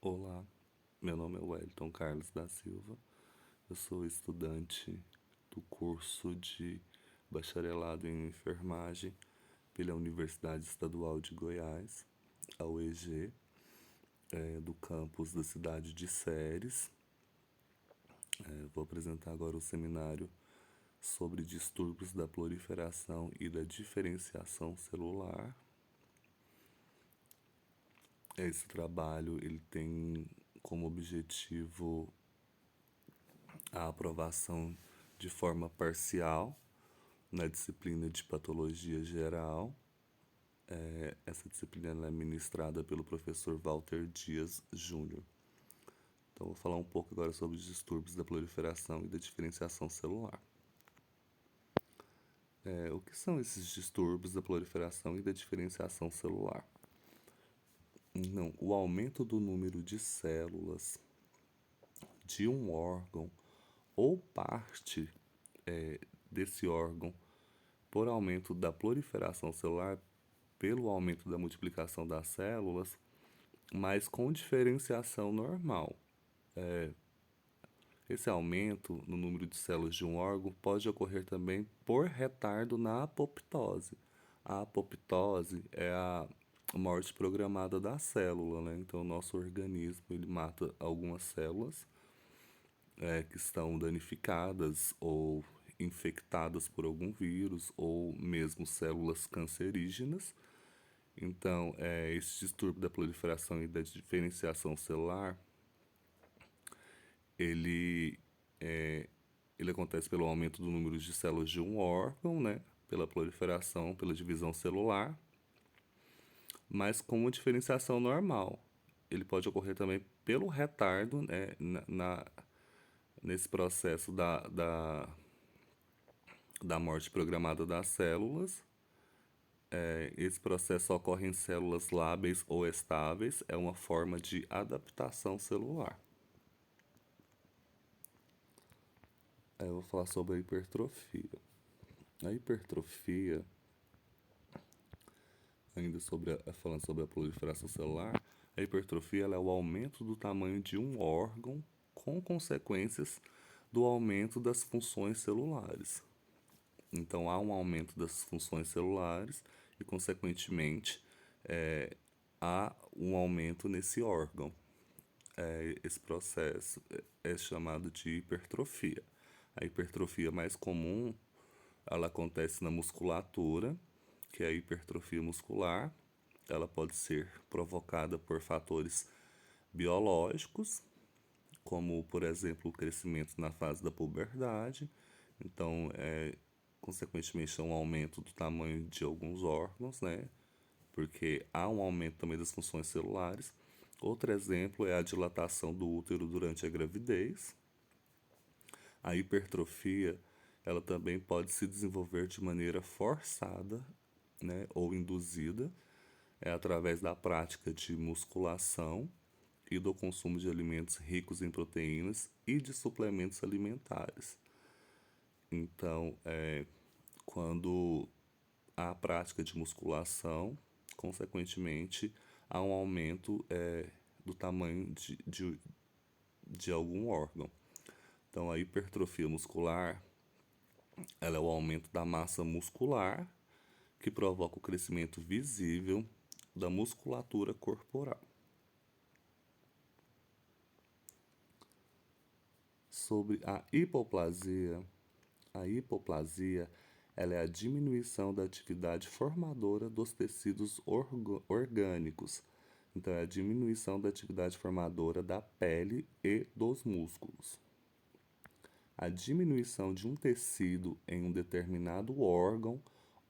Olá, meu nome é Wellington Carlos da Silva, eu sou estudante do curso de Bacharelado em Enfermagem pela Universidade Estadual de Goiás, a UEG, do campus da cidade de Ceres. Vou apresentar agora o seminário sobre distúrbios da proliferação e da diferenciação celular. Esse trabalho ele tem como objetivo a aprovação de forma parcial na disciplina de patologia geral. Essa disciplina ela é ministrada pelo professor Walter Dias Júnior. Então, vou falar um pouco agora sobre os distúrbios da proliferação e da diferenciação celular. O que são esses distúrbios da proliferação e da diferenciação celular? Não, o aumento do número de células de um órgão ou parte desse órgão por aumento da proliferação celular, pelo aumento da multiplicação das células, mas com diferenciação normal. Esse aumento no número de células de um órgão pode ocorrer também por retardo na apoptose. A apoptose é a morte programada da célula, né? Então, o nosso organismo ele mata algumas células que estão danificadas ou infectadas por algum vírus ou mesmo células cancerígenas. Então, esse distúrbio da proliferação e da diferenciação celular, ele, ele acontece pelo aumento do número de células de um órgão, né? Pela proliferação, pela divisão celular, mas com uma diferenciação normal. Ele pode ocorrer também pelo retardo, né? Nesse processo da morte programada das células. Esse processo ocorre em células lábeis ou estáveis, é uma forma de adaptação celular. Eu vou falar sobre a hipertrofia. A hipertrofia, ainda falando sobre a proliferação celular, a hipertrofia ela é o aumento do tamanho de um órgão com consequências do aumento das funções celulares. Então, há um aumento das funções celulares e, consequentemente, há um aumento nesse órgão. Esse processo é chamado de hipertrofia. A hipertrofia mais comum, ela acontece na musculatura, que é a hipertrofia muscular. Ela pode ser provocada por fatores biológicos, como, por exemplo, o crescimento na fase da puberdade. Então, consequentemente, é um aumento do tamanho de alguns órgãos, né? Porque há um aumento também das funções celulares. Outro exemplo é a dilatação do útero durante a gravidez. A hipertrofia, ela também pode se desenvolver de maneira forçada, né, ou induzida, através da prática de musculação e do consumo de alimentos ricos em proteínas e de suplementos alimentares. Então, quando há a prática de musculação, consequentemente, há um aumento do tamanho de algum órgão. Então, a hipertrofia muscular ela é o aumento da massa muscular que provoca o crescimento visível da musculatura corporal. Sobre a hipoplasia ela é a diminuição da atividade formadora dos tecidos orgânicos. Então, é a diminuição da atividade formadora da pele e dos músculos. A diminuição de um tecido em um determinado órgão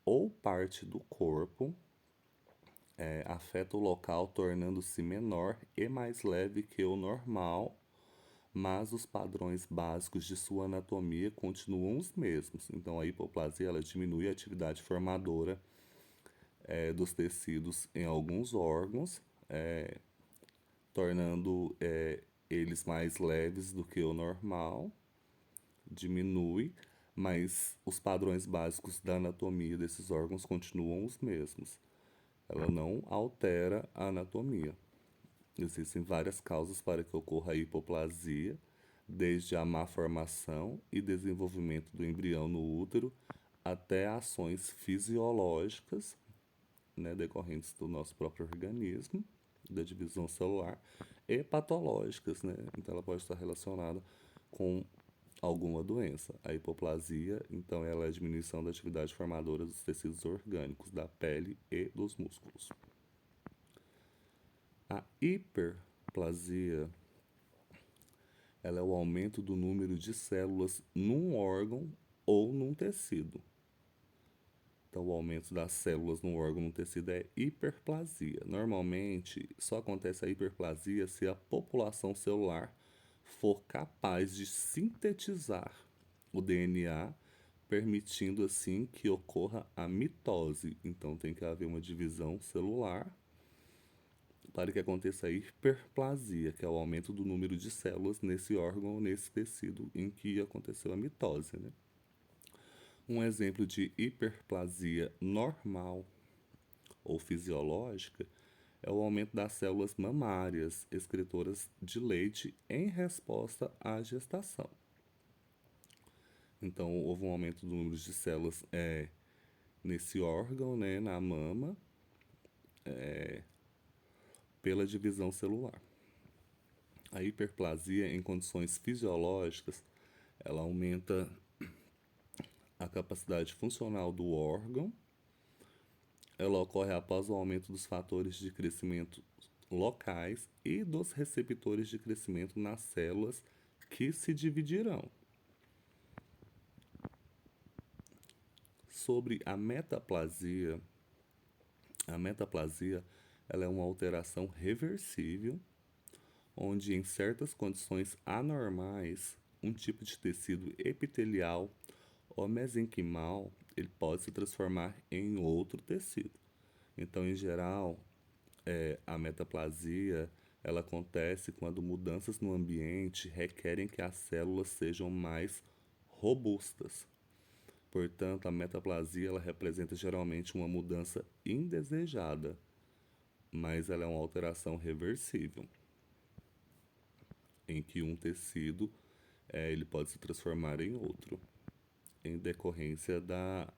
ou parte do corpo afeta o local, tornando-se menor e mais leve que o normal, mas os padrões básicos de sua anatomia continuam os mesmos. Então, a hipoplasia ela diminui a atividade formadora dos tecidos em alguns órgãos, tornando eles mais leves do que o normal, diminui, mas os padrões básicos da anatomia desses órgãos continuam os mesmos. Ela não altera a anatomia. Existem várias causas para que ocorra a hipoplasia, desde a má formação e desenvolvimento do embrião no útero até ações fisiológicas, né, decorrentes do nosso próprio organismo, da divisão celular, e patológicas, né? Então ela pode estar relacionada com alguma doença. A hipoplasia, então, ela é a diminuição da atividade formadora dos tecidos orgânicos, da pele e dos músculos. A hiperplasia, ela é o aumento do número de células num órgão ou num tecido. Então, o aumento das células no órgão ou no tecido é hiperplasia. Normalmente, só acontece a hiperplasia se a população celular for capaz de sintetizar o DNA, permitindo assim que ocorra a mitose. Então, tem que haver uma divisão celular para que aconteça a hiperplasia, que é o aumento do número de células nesse órgão ou nesse tecido em que aconteceu a mitose, né? Um exemplo de hiperplasia normal ou fisiológica é o aumento das células mamárias excretoras de leite em resposta à gestação. Então, houve um aumento do número de células nesse órgão, né, na mama, pela divisão celular. A hiperplasia em condições fisiológicas, ela aumenta a capacidade funcional do órgão. Ela ocorre após o aumento dos fatores de crescimento locais e dos receptores de crescimento nas células que se dividirão. Sobre a metaplasia ela é uma alteração reversível, onde em certas condições anormais, um tipo de tecido epitelial ou mesenquimal ele pode se transformar em outro tecido. Então, em geral, a metaplasia ela acontece quando mudanças no ambiente requerem que as células sejam mais robustas. Portanto, a metaplasia ela representa geralmente uma mudança indesejada, mas ela é uma alteração reversível, em que um tecido ele pode se transformar em outro, em decorrência da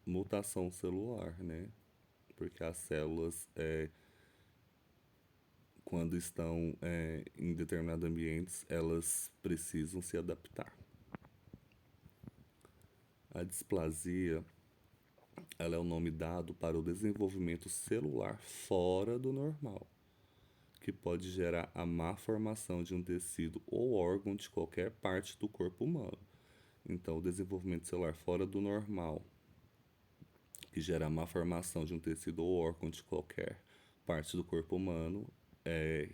mutação celular, né? Porque as células, quando estão em determinados ambientes, elas precisam se adaptar. A displasia, ela é o nome dado para o desenvolvimento celular fora do normal, que pode gerar a má formação de um tecido ou órgão de qualquer parte do corpo humano. Então, o desenvolvimento celular fora do normal, que gera a má formação de um tecido ou órgão de qualquer parte do corpo humano, é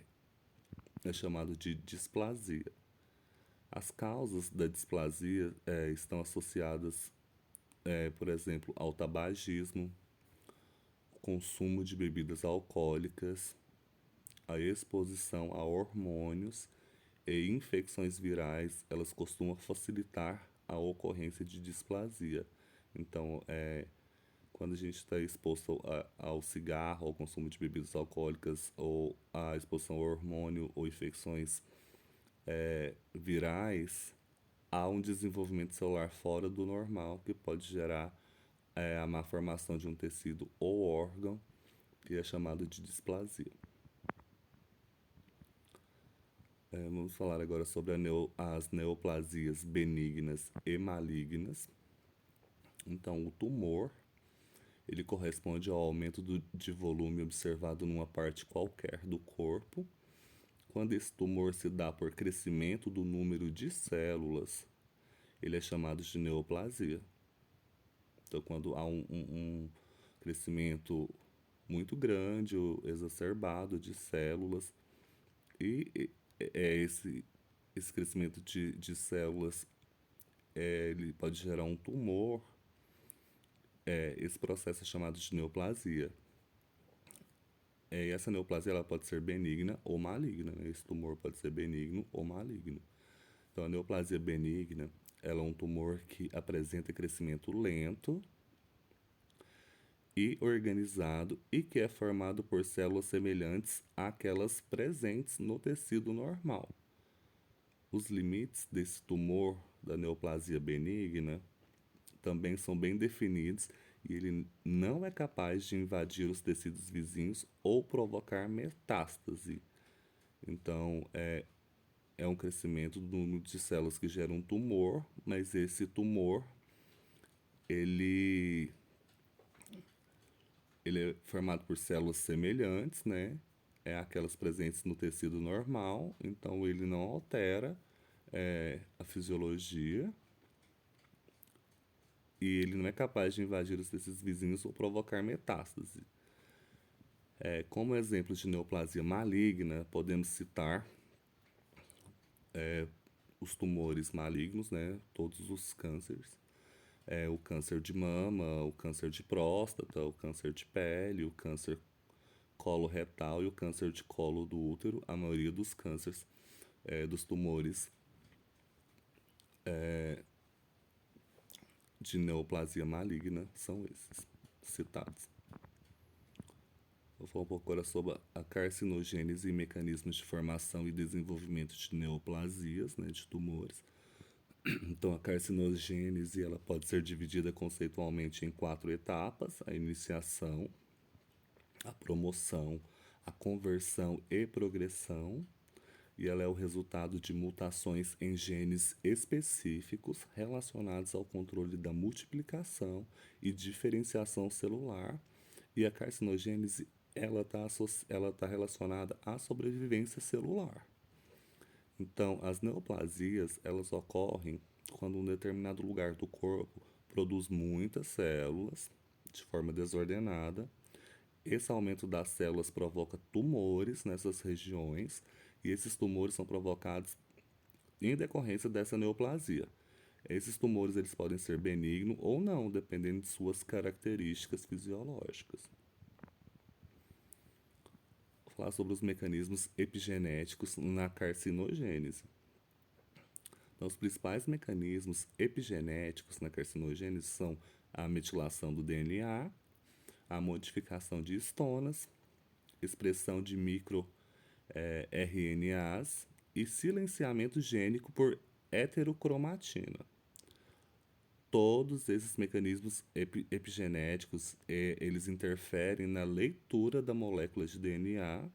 chamado de displasia. As causas da displasia estão associadas, por exemplo, ao tabagismo, consumo de bebidas alcoólicas, a exposição a hormônios e infecções virais, elas costumam facilitar a ocorrência de displasia. Então, quando a gente está exposto ao cigarro, ao consumo de bebidas alcoólicas ou à exposição ao hormônio ou infecções virais, há um desenvolvimento celular fora do normal que pode gerar a má formação de um tecido ou órgão, que é chamado de displasia. Vamos falar agora sobre as neoplasias benignas e malignas. Então, o tumor ele corresponde ao aumento de volume observado numa parte qualquer do corpo. Quando esse tumor se dá por crescimento do número de células, ele é chamado de neoplasia. Então, quando há um crescimento muito grande ou exacerbado de células, e esse crescimento de células ele pode gerar um tumor. Esse processo é chamado de neoplasia. E essa neoplasia ela pode ser benigna ou maligna, né? Esse tumor pode ser benigno ou maligno. Então, a neoplasia benigna ela é um tumor que apresenta crescimento lento e organizado e que é formado por células semelhantes àquelas presentes no tecido normal. Os limites desse tumor da neoplasia benigna também são bem definidos e ele não é capaz de invadir os tecidos vizinhos ou provocar metástase. Então, é um crescimento do número de células que gera um tumor, mas esse tumor, ele, ele é formado por células semelhantes, né? É aquelas presentes no tecido normal, então ele não altera a fisiologia e ele não é capaz de invadir os tecidos vizinhos ou provocar metástase. Como exemplos de neoplasia maligna, podemos citar os tumores malignos, né? Todos os cânceres. O câncer de mama, o câncer de próstata, o câncer de pele, o câncer coloretal e o câncer de colo do útero. A maioria dos cânceres, dos tumores de neoplasia maligna são esses citados. Vou falar um pouco agora sobre a carcinogênese e mecanismos de formação e desenvolvimento de neoplasias, né, de tumores. Então, a carcinogênese ela pode ser dividida conceitualmente em 4 etapas: a iniciação, a promoção, a conversão e progressão. E ela é o resultado de mutações em genes específicos relacionados ao controle da multiplicação e diferenciação celular. E a carcinogênese ela tá relacionada à sobrevivência celular. Então, as neoplasias elas ocorrem quando um determinado lugar do corpo produz muitas células de forma desordenada. Esse aumento das células provoca tumores nessas regiões e esses tumores são provocados em decorrência dessa neoplasia. Esses tumores eles podem ser benignos ou não, dependendo de suas características fisiológicas. Vou falar sobre os mecanismos epigenéticos na carcinogênese. Então, os principais mecanismos epigenéticos na carcinogênese são a metilação do DNA, a modificação de histonas, expressão de microRNAs e silenciamento gênico por heterocromatina. Todos esses mecanismos epigenéticos eles interferem na leitura da molécula de DNA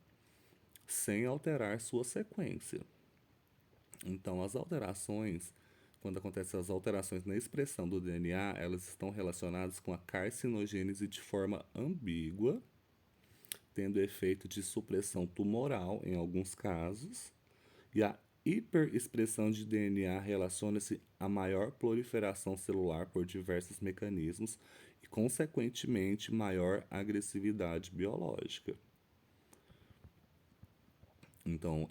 sem alterar sua sequência. Então, quando acontecem as alterações na expressão do DNA, elas estão relacionadas com a carcinogênese de forma ambígua, tendo efeito de supressão tumoral em alguns casos, e a hiperexpressão de DNA relaciona-se à maior proliferação celular por diversos mecanismos e, consequentemente, maior agressividade biológica. Então,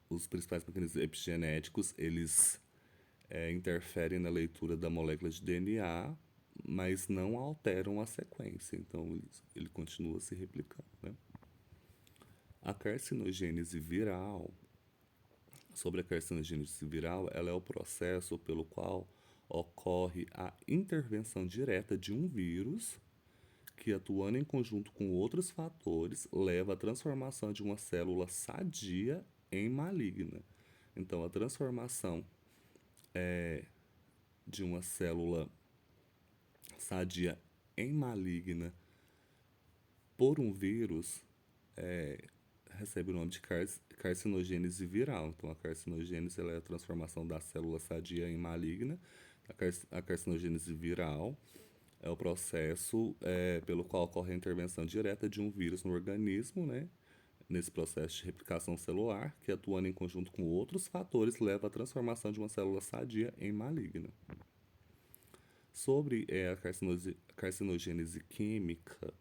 os principais mecanismos epigenéticos, eles interferem na leitura da molécula de DNA, mas não alteram a sequência. Então, ele continua se replicando, né? A carcinogênese viral, sobre a carcinogênese viral, ela é o processo pelo qual ocorre a intervenção direta de um vírus que, atuando em conjunto com outros fatores, leva à transformação de uma célula sadia em maligna. Então, a transformação de uma célula sadia em maligna por um vírus recebe o nome de carcinogênese viral. Então, a carcinogênese ela é a transformação da célula sadia em maligna. A carcinogênese viral é o processo pelo qual ocorre a intervenção direta de um vírus no organismo, né? Nesse processo de replicação celular, que atuando em conjunto com outros fatores, leva à transformação de uma célula sadia em maligna. Sobre a carcinogênese química,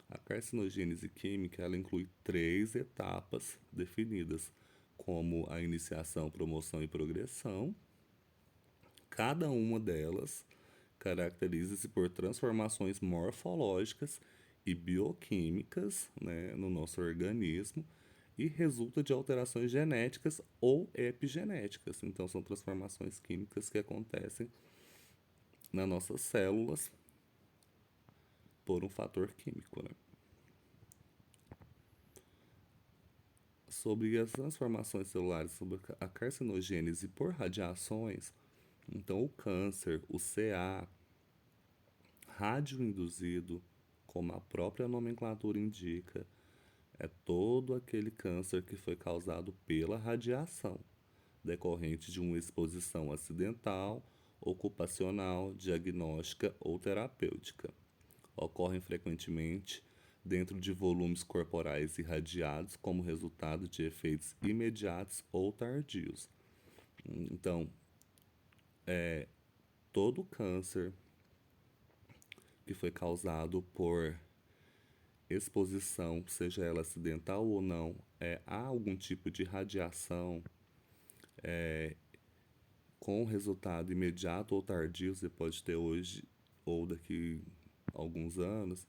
a carcinogênese química ela inclui 3 etapas definidas, como a iniciação, promoção e progressão. Cada uma delas caracteriza-se por transformações morfológicas e bioquímicas, né, no nosso organismo e resulta de alterações genéticas ou epigenéticas. Então, são transformações químicas que acontecem nas nossas células por um fator químico, né? Sobre as transformações celulares, sobre a carcinogênese por radiações, então o câncer, o CA, radioinduzido, como a própria nomenclatura indica, é todo aquele câncer que foi causado pela radiação, decorrente de uma exposição acidental, ocupacional, diagnóstica ou terapêutica. Ocorrem frequentemente dentro de volumes corporais irradiados como resultado de efeitos imediatos ou tardios. Então, todo câncer que foi causado por exposição, seja ela acidental ou não, a algum tipo de radiação com resultado imediato ou tardio, você pode ter hoje ou daqui a alguns anos,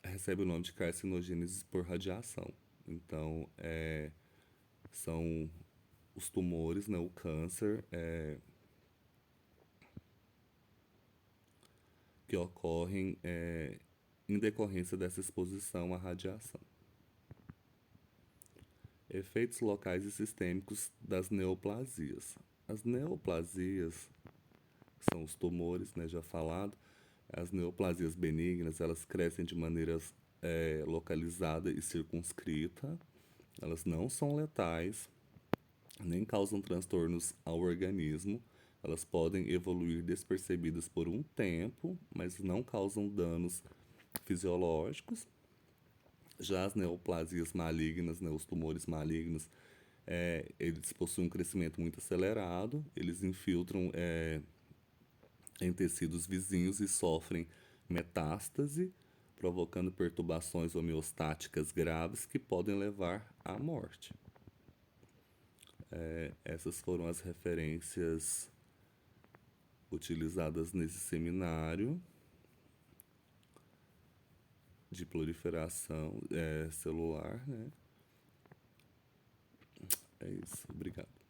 recebe o nome de carcinogênese por radiação. Então, são os tumores, né, o câncer, que ocorrem em decorrência dessa exposição à radiação. Efeitos locais e sistêmicos das neoplasias. As neoplasias são os tumores, né, já falado. As neoplasias benignas, elas crescem de maneira localizada e circunscrita. Elas não são letais, nem causam transtornos ao organismo. Elas podem evoluir despercebidas por um tempo, mas não causam danos fisiológicos. Já as neoplasias malignas, né, os tumores malignos, eles possuem um crescimento muito acelerado, eles infiltram em tecidos vizinhos e sofrem metástase, provocando perturbações homeostáticas graves que podem levar à morte. Essas foram as referências utilizadas nesse seminário de proliferação celular, né? É isso, obrigado.